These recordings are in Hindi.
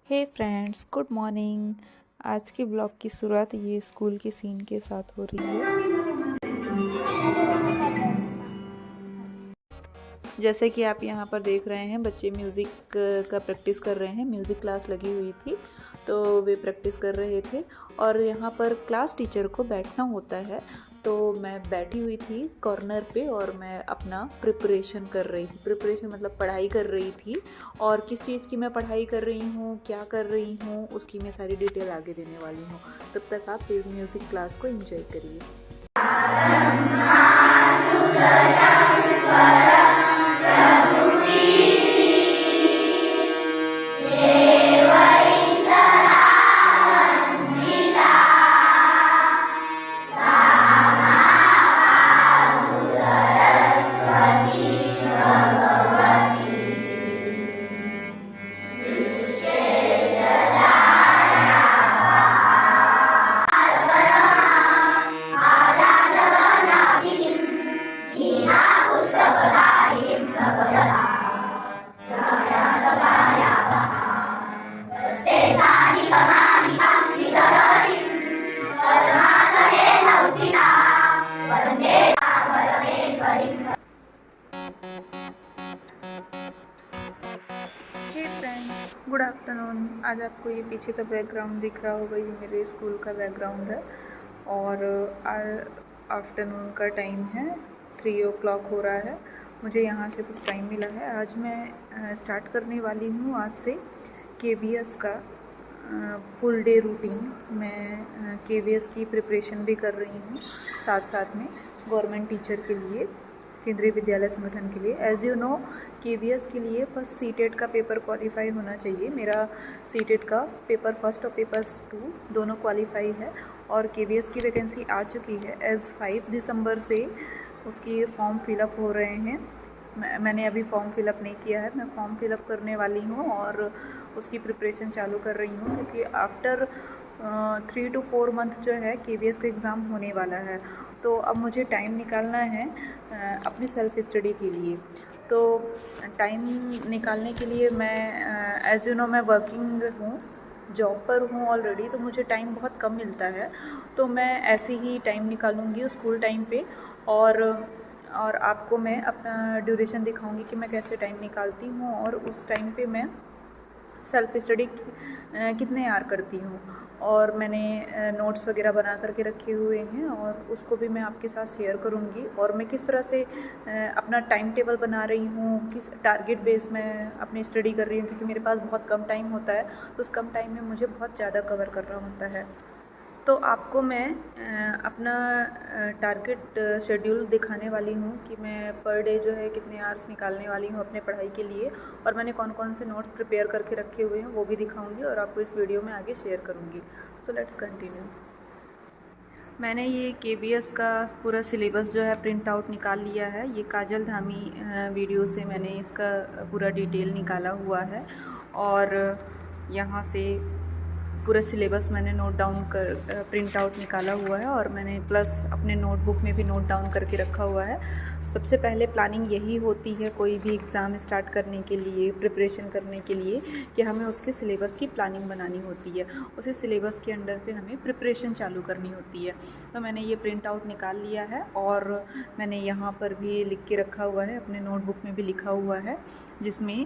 हे फ्रेंड्स, गुड मॉर्निंग। आज के ब्लॉग की शुरुआत ये स्कूल के सीन के साथ हो रही है। जैसे कि आप यहाँ पर देख रहे हैं, बच्चे म्यूज़िक का प्रैक्टिस कर रहे हैं। म्यूज़िक क्लास लगी हुई थी तो वे प्रैक्टिस कर रहे थे और यहाँ पर क्लास टीचर को बैठना होता है। तो मैं बैठी हुई थी कॉर्नर पे और मैं अपना प्रिपरेशन कर रही थी। प्रिपरेशन मतलब पढ़ाई कर रही थी, और किस चीज़ की मैं पढ़ाई कर रही हूँ, क्या कर रही हूँ, उसकी मैं सारी डिटेल आगे देने वाली हूँ। तब तक आप म्यूज़िक क्लास को एंजॉय करिए। Hey friends, good afternoon. आज आपको ये पीछे का बैकग्राउंड दिख रहा होगा, ये मेरे स्कूल का बैकग्राउंड है। और आफ्टरनून का टाइम है, 3 o'clock हो रहा है। मुझे यहाँ से कुछ टाइम मिला है। आज मैं स्टार्ट करने वाली हूँ आज से KVS का फुल डे रूटीन। मैं KVS की प्रिपरेशन भी कर रही हूँ साथ साथ में, गवर्नमेंट टीचर के लिए, केंद्रीय विद्यालय संगठन के लिए। एज़ यू नो, KVS के लिए फर्स्ट सीटेट का पेपर क्वालिफाई होना चाहिए। मेरा सीटेट का पेपर फर्स्ट और पेपर 2 दोनों क्वालिफाई है और KVS की वैकेंसी आ चुकी है। एज़ 5 दिसंबर से उसकी फॉर्म फिलअप हो रहे हैं। मैंने अभी फॉर्म फिलअप नहीं किया है, मैं फॉर्म फिलअप करने वाली हूँ और उसकी प्रिपरेशन चालू कर रही हूँ, क्योंकि आफ्टर 3 to 4 मंथ जो है KVS का एग्ज़ाम होने वाला है। तो अब मुझे टाइम निकालना है अपनी सेल्फ स्टडी के लिए। तो टाइम निकालने के लिए मैं एज़ यू नो, मैं वर्किंग हूँ, जॉब पर हूँ ऑलरेडी, तो मुझे टाइम बहुत कम मिलता है। तो मैं ऐसे ही टाइम निकालूँगी स्कूल टाइम पे, और आपको मैं अपना ड्यूरेशन दिखाऊंगी कि मैं कैसे टाइम निकालती हूँ और उस टाइम पे मैं सेल्फ स्टडी कितने आवर करती हूँ। और मैंने नोट्स वगैरह बना करके रखे हुए हैं और उसको भी मैं आपके साथ शेयर करूँगी। और मैं किस तरह से अपना टाइम टेबल बना रही हूँ, किस टारगेट बेस में अपनी स्टडी कर रही हूँ, क्योंकि मेरे पास बहुत कम टाइम होता है। तो उस कम टाइम में मुझे बहुत ज़्यादा कवर करना होता है। तो आपको मैं अपना टारगेट शेड्यूल दिखाने वाली हूँ कि मैं पर डे जो है कितने आवर्स निकालने वाली हूँ अपने पढ़ाई के लिए, और मैंने कौन कौन से नोट्स प्रिपेयर करके रखे हुए हैं वो भी दिखाऊंगी और आपको इस वीडियो में आगे शेयर करूँगी। So let's continue. मैंने ये KVS का पूरा सिलेबस जो है प्रिंट आउट निकाल लिया है। ये काजल धामी वीडियो से मैंने इसका पूरा डिटेल निकाला हुआ है, और यहाँ से पूरा सिलेबस मैंने नोट डाउन कर प्रिंट आउट निकाला हुआ है, और मैंने प्लस अपने नोटबुक में भी नोट डाउन करके रखा हुआ है। सबसे पहले प्लानिंग यही होती है कोई भी एग्ज़ाम स्टार्ट करने के लिए, प्रिपरेशन करने के लिए, कि हमें उसके सिलेबस की प्लानिंग बनानी होती है। उसी सिलेबस के अंडर पे हमें प्रिपरेशन चालू करनी होती है। तो मैंने ये प्रिंट आउट निकाल लिया है, और मैंने यहाँ पर भी लिख के रखा हुआ है, अपने नोटबुक में भी लिखा हुआ है, जिसमें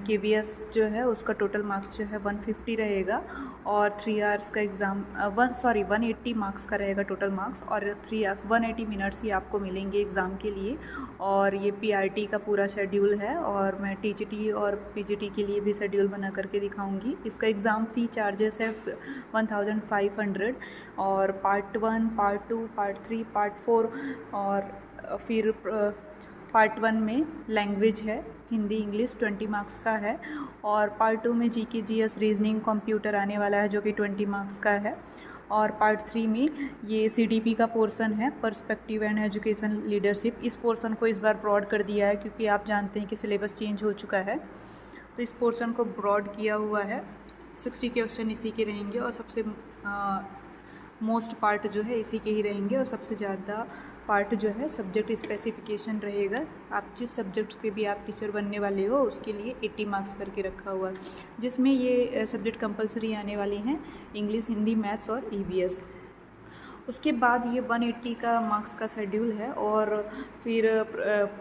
KVS जो है उसका टोटल मार्क्स जो है 150 रहेगा, और 3 आवर्स का एग्ज़ाम 180 मार्क्स का रहेगा टोटल मार्क्स, और 3 आवर्स 180 मिनट्स ही आपको मिलेंगे एग्ज़ाम के लिए। और ये PRT का पूरा शेड्यूल है, और मैं TGT और PGT के लिए भी शेड्यूल बना करके दिखाऊंगी। इसका एग्ज़ाम फ़ी चार्जेस है 1500, और पार्ट 1, पार्ट 2, पार्ट 3, पार्ट 4, और फिर पार्ट 1 में लैंग्वेज है, हिंदी इंग्लिश 20 मार्क्स का है, और पार्ट 2 में GK GS रीजनिंग कंप्यूटर आने वाला है जो कि 20 मार्क्स का है, और पार्ट 3 में ये CDP का पोर्शन है, पर्सपेक्टिव एंड एजुकेशन लीडरशिप। इस पोर्शन को इस बार ब्रॉड कर दिया है, क्योंकि आप जानते हैं कि सिलेबस चेंज हो चुका है, तो इस पोर्शन को ब्रॉड किया हुआ है। 60 क्वेश्चन इसी के रहेंगे, और सबसे मोस्ट पार्ट जो है इसी के ही रहेंगे, और सबसे ज़्यादा पार्ट जो है सब्जेक्ट स्पेसिफिकेशन रहेगा। आप जिस सब्जेक्ट के भी आप टीचर बनने वाले हो उसके लिए 80 मार्क्स करके रखा हुआ है, जिसमें ये सब्जेक्ट कंपलसरी आने वाली हैं इंग्लिश, हिंदी, मैथ्स और ईवीएस। उसके बाद ये 180 का मार्क्स का शेड्यूल है। और फिर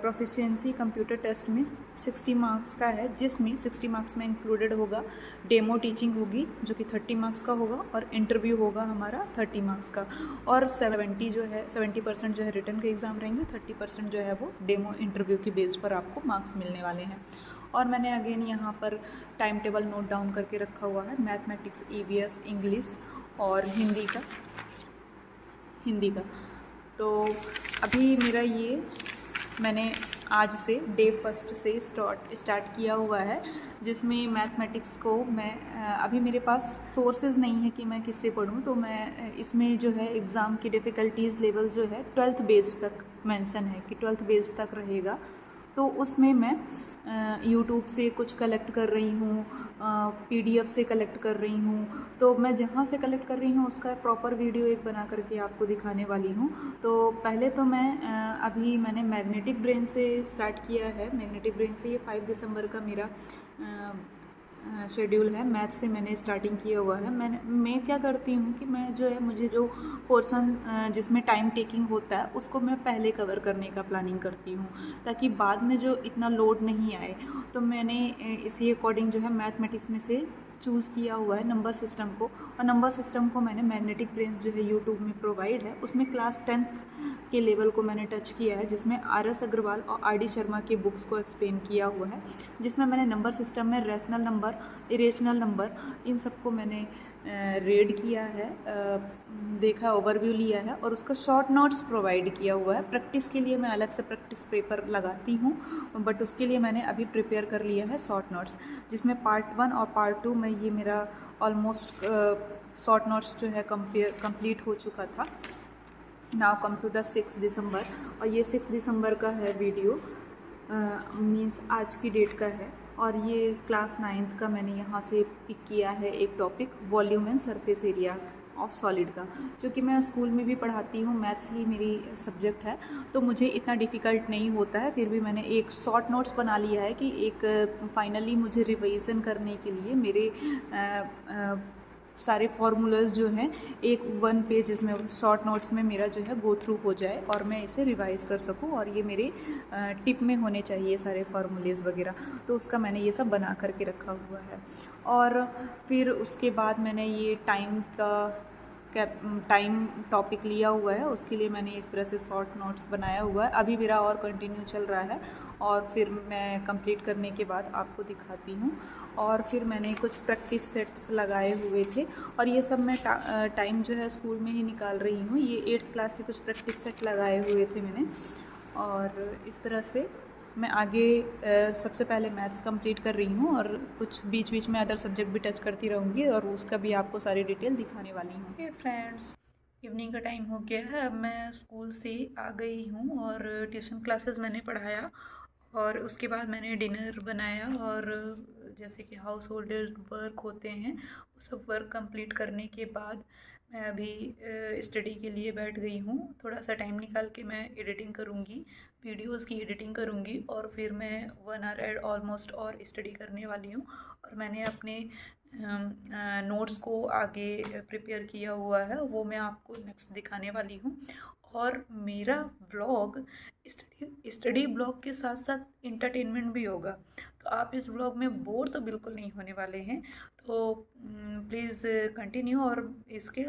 प्रोफिशिएंसी कंप्यूटर टेस्ट में 60 मार्क्स का है, जिसमें 60 मार्क्स में इंक्लूडेड होगा डेमो टीचिंग होगी जो कि 30 मार्क्स का होगा, और इंटरव्यू होगा हमारा 30 मार्क्स का। और 70% जो है रिटन के एग्ज़ाम रहेंगे, 30% जो है वो डेमो इंटरव्यू की बेस पर आपको मार्क्स मिलने वाले हैं। और मैंने अगेन यहाँ पर टाइम टेबल नोट डाउन करके रखा हुआ है मैथमेटिक्स, ईवीएस, इंग्लिश और हिंदी का। तो अभी मेरा ये मैंने आज से डे फर्स्ट से स्टार्ट किया हुआ है, जिसमें मैथमेटिक्स को मैं अभी मेरे पास सोर्सेज नहीं है कि मैं किससे पढ़ूं, तो मैं इसमें जो है एग्ज़ाम की डिफ़िकल्टीज़ लेवल जो है 12th बेस तक मेंशन है कि 12th बेस तक रहेगा। तो उसमें मैं यूट्यूब से कुछ कलेक्ट कर रही हूँ, पीडीएफ से कलेक्ट कर रही हूँ। तो मैं जहाँ से कलेक्ट कर रही हूँ उसका प्रॉपर वीडियो एक बना करके आपको दिखाने वाली हूँ। तो पहले तो अभी मैंने मैग्नेटिक ब्रेन से स्टार्ट किया है। मैग्नेटिक ब्रेन से ये 5 दिसंबर का मेरा शेड्यूल है। मैथ से मैंने स्टार्टिंग किया हुआ है। मैं क्या करती हूँ कि मैं जो है मुझे जो पोर्शन जिसमें टाइम टेकिंग होता है उसको मैं पहले कवर करने का प्लानिंग करती हूँ, ताकि बाद में जो इतना लोड नहीं आए। तो मैंने इसी अकॉर्डिंग जो है मैथमेटिक्स में से चूज़ किया हुआ है नंबर सिस्टम को। और नंबर सिस्टम को मैंने मैग्नेटिक ब्रेन्स जो है यूट्यूब में प्रोवाइड है, उसमें क्लास 10th के लेवल को मैंने टच किया है, जिसमें RS अग्रवाल और RD शर्मा के बुक्स को एक्सप्लेन किया हुआ है, जिसमें मैंने नंबर सिस्टम में रेशनल नंबर, इरेशनल नंबर, इन सबको मैंने रेड किया है, देखा, ओवरव्यू लिया है और उसका शॉर्ट नोट्स प्रोवाइड किया हुआ है। प्रैक्टिस के लिए मैं अलग से प्रैक्टिस पेपर लगाती हूँ, बट उसके लिए मैंने अभी प्रिपेयर कर लिया है शॉर्ट नोट्स, जिसमें पार्ट 1 और पार्ट 2 में ये मेरा ऑलमोस्ट शॉर्ट नोट्स जो है कंप्लीट हो चुका था। नाउ कम टू द 6 दिसंबर, और ये 6 दिसंबर का है वीडियो, मीन्स आज की डेट का है। और ये क्लास 9th का मैंने यहाँ से पिक किया है एक topic, volume and surface area of solid का, जो कि मैं स्कूल में भी पढ़ाती हूँ, मैथ्स ही मेरी सब्जेक्ट है, तो मुझे इतना डिफ़िकल्ट नहीं होता है। फिर भी मैंने एक शॉर्ट नोट्स बना लिया है कि एक फाइनली मुझे रिवीजन करने के लिए मेरे सारे फार्मूलाज जो हैं एक 1 पेज इसमें शॉर्ट नोट्स में मेरा जो है गो थ्रू हो जाए और मैं इसे रिवाइज कर सकूं, और ये मेरे टिप में होने चाहिए सारे फार्मूलेज वगैरह। तो उसका मैंने ये सब बना करके रखा हुआ है। और फिर उसके बाद मैंने ये टाइम टॉपिक लिया हुआ है, उसके लिए मैंने इस तरह से शॉर्ट नोट्स बनाया हुआ है। अभी मेरा और कंटिन्यू चल रहा है, और फिर मैं कंप्लीट करने के बाद आपको दिखाती हूँ। और फिर मैंने कुछ प्रैक्टिस सेट्स लगाए हुए थे, और ये सब मैं टाइम जो है स्कूल में ही निकाल रही हूँ। ये 8th क्लास के कुछ प्रैक्टिस सेट लगाए हुए थे मैंने, और इस तरह से मैं आगे सबसे पहले मैथ्स कंप्लीट कर रही हूँ, और कुछ बीच बीच में अदर सब्जेक्ट भी टच करती रहूँगी, और उसका भी आपको सारी डिटेल दिखाने वाली हूँ। हे फ्रेंड्स, इवनिंग का टाइम हो गया है। अब मैं स्कूल से आ गई हूँ, और ट्यूशन क्लासेस मैंने पढ़ाया, और उसके बाद मैंने डिनर बनाया, और जैसे कि हाउस होल्ड वर्क होते हैं वो सब वर्क कंप्लीट करने के बाद मैं अभी स्टडी के लिए बैठ गई हूँ। थोड़ा सा टाइम निकाल के मैं एडिटिंग करूँगी, वीडियोस की एडिटिंग करूँगी, और फिर मैं 1 आवर ऑलमोस्ट और स्टडी करने वाली हूँ। और मैंने अपने नोट्स को आगे प्रिपेयर किया हुआ है, वो मैं आपको नेक्स्ट दिखाने वाली हूँ। और मेरा ब्लॉग स्टडी ब्लॉग के साथ साथ इंटरटेनमेंट भी होगा, तो आप इस ब्लॉग में बोर तो बिल्कुल नहीं होने वाले हैं। तो प्लीज़ कंटिन्यू, और इसके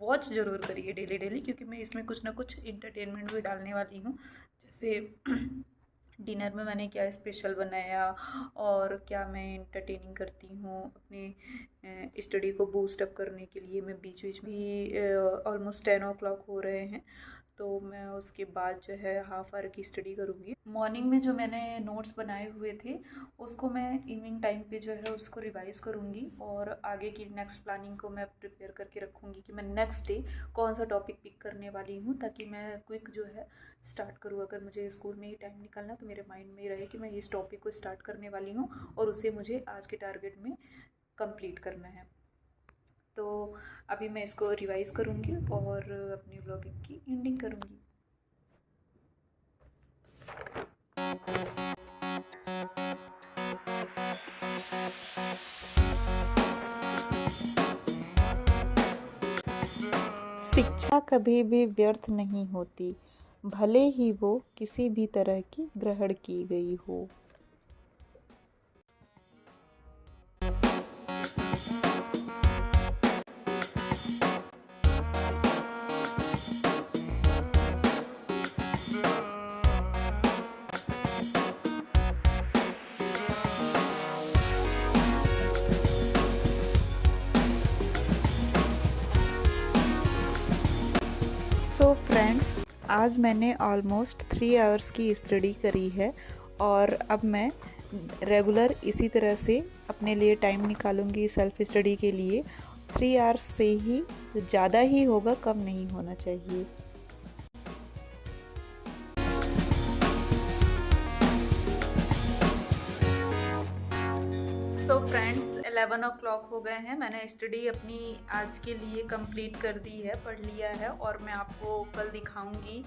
वॉच ज़रूर करिए डेली डेली, क्योंकि मैं इसमें कुछ ना कुछ इंटरटेनमेंट भी डालने वाली हूँ। जैसे डिनर में मैंने क्या स्पेशल बनाया, और क्या मैं इंटरटेनिंग करती हूँ अपनी स्टडी को बूस्ट अप करने के लिए। मैं बीच बीच भी ऑलमोस्ट 10 o'clock हो रहे हैं, तो मैं उसके बाद जो है हाफ आवर की स्टडी करूँगी। मॉर्निंग में जो मैंने नोट्स बनाए हुए थे उसको मैं इवनिंग टाइम पे जो है उसको रिवाइज़ करूँगी, और आगे की नेक्स्ट प्लानिंग को मैं प्रिपेयर करके रखूँगी कि मैं नेक्स्ट डे कौन सा टॉपिक पिक करने वाली हूँ, ताकि मैं क्विक जो है स्टार्ट करूँ। अगर मुझे स्कूल में ही टाइम निकालना तो मेरे माइंड में ही रहे कि मैं इस टॉपिक को स्टार्ट करने वाली हूँ, और उसे मुझे आज के टारगेट में कंप्लीट करना है। तो अभी मैं इसको रिवाइज़ करूँगी और अपनी व्लॉगिंग की एंडिंग करूँगी। शिक्षा कभी भी व्यर्थ नहीं होती, भले ही वो किसी भी तरह की ग्रहण की गई हो। सो फ्रेंड्स, आज मैंने ऑलमोस्ट 3 आवर्स की स्टडी करी है और अब मैं रेगुलर इसी तरह से अपने लिए टाइम निकालूंगी सेल्फ स्टडी के लिए। 3 आवर्स से ही ज़्यादा ही होगा, कम नहीं होना चाहिए। सो फ्रेंड्स, 11 ओ क्लॉक हो गए हैं। मैंने स्टडी अपनी आज के लिए कंप्लीट कर दी है, पढ़ लिया है और मैं आपको कल दिखाऊंगी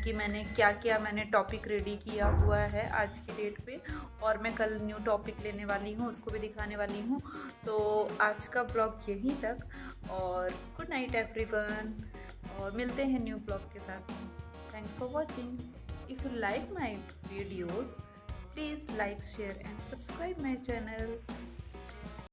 कि मैंने टॉपिक रेडी किया हुआ है आज की डेट पे, और मैं कल न्यू टॉपिक लेने वाली हूँ, उसको भी दिखाने वाली हूँ। तो आज का ब्लॉग यहीं तक, और गुड नाइट एवरीवन, और मिलते हैं न्यू ब्लॉग के साथ में। Thanks for watching. If you like my videos, please like, share and subscribe my channel.